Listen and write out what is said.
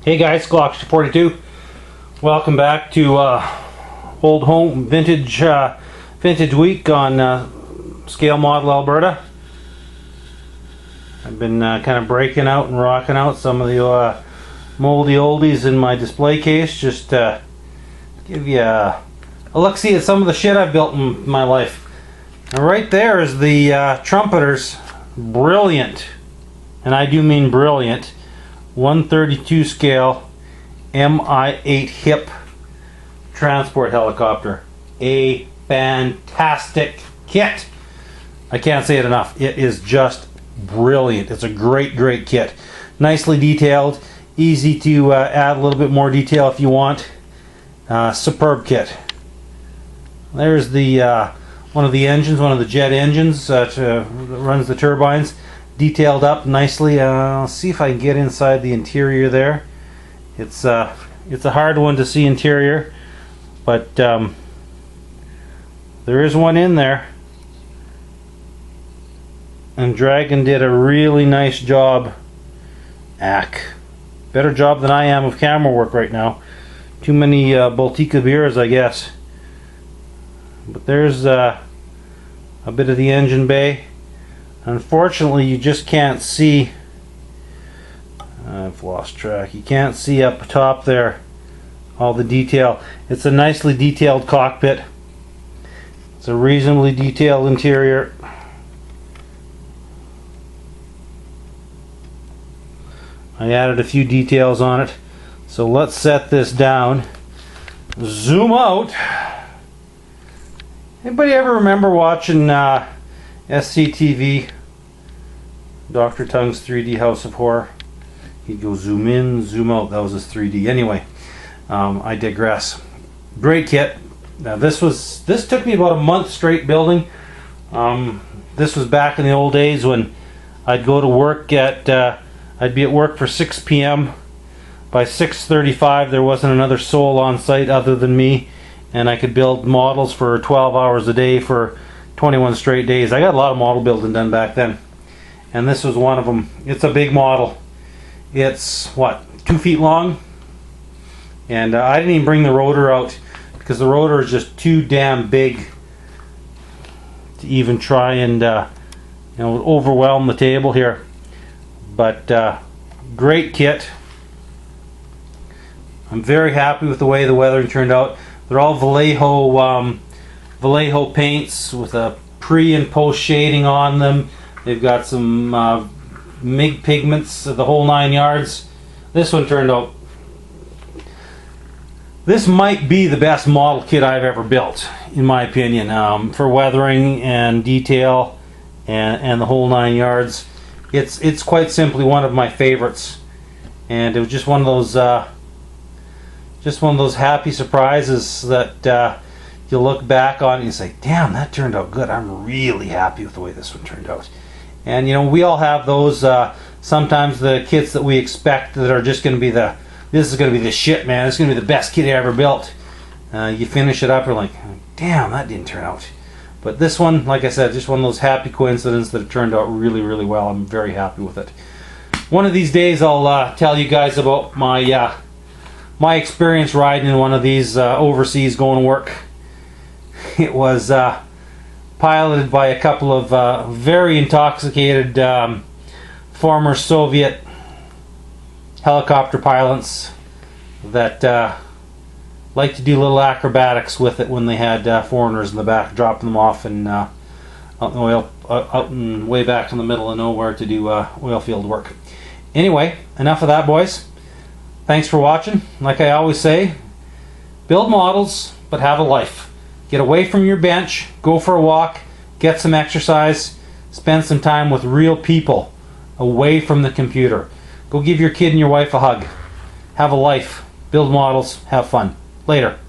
Hey guys, Glock42. Welcome back to Old Home Vintage Week on Scale Model Alberta. I've been kind of breaking out and rocking out some of the moldy oldies in my display case, just to give you a look-see at some of the shit I've built in my life. And right there is the Trumpeter's brilliant, and I do mean brilliant, 132 scale Mi8 Hip transport helicopter. A fantastic kit. I can't say it enough. It is just brilliant. It's a great kit. Nicely detailed, easy to add a little bit more detail if you want. Superb kit. There's the one of the engines, one of the jet engines that runs the turbines, detailed up nicely. I'll see if I can get inside the interior there. It's a hard one to see interior, but there is one in there, and Dragon did a really nice job. Better job than I am of camera work right now. Too many Baltica beers, I guess. But there's a bit of the engine bay. Unfortunately, you just can't see. I've lost track. You can't see up top there all the detail. It's a nicely detailed cockpit. It's a reasonably detailed interior. I added a few details on it. So let's set this down. Zoom out. Anybody ever remember watching SCTV, Dr. Tongue's 3D House of Horror? He'd go zoom in, zoom out. That was his 3D. Anyway, I digress. Great kit. Now this took me about a month straight building. This was back in the old days when I'd go to work I'd be at work for 6 p.m. By 6:35 there wasn't another soul on site other than me, and I could build models for 12 hours a day for 21 straight days. I got a lot of model building done back then, and this was one of them. It's a big model. It's what, 2 feet long, and I didn't even bring the rotor out because the rotor is just too damn big to even try and overwhelm the table here. But great kit. I'm very happy with the way the weathering turned out. They're all Vallejo paints with a pre and post shading on them. They've got some MIG pigments, the whole 9 yards. This one turned out. This might be the best model kit I've ever built, in my opinion, for weathering and detail and the whole 9 yards. It's quite simply one of my favorites, and it was just one of those happy surprises that you look back on and you say, damn, that turned out good. I'm really happy with the way this one turned out. And we all have those sometimes the kits that we expect that are just going to be this is going to be the shit, man. It's going to be the best kit I ever built. You finish it up, you're like, damn, that didn't turn out. But this one, like I said, just one of those happy coincidences that it turned out really well. I'm very happy with it. One of these days I'll tell you guys about my experience riding in one of these overseas going to work. It was piloted by a couple of very intoxicated former Soviet helicopter pilots that like to do little acrobatics with it when they had foreigners in the back, dropping them off and out and way back in the middle of nowhere to do oil field work. Anyway, enough of that, boys. Thanks for watching. Like I always say, build models, but have a life. Get away from your bench, go for a walk, get some exercise, spend some time with real people, away from the computer. Go give your kid and your wife a hug. Have a life, build models, have fun. Later.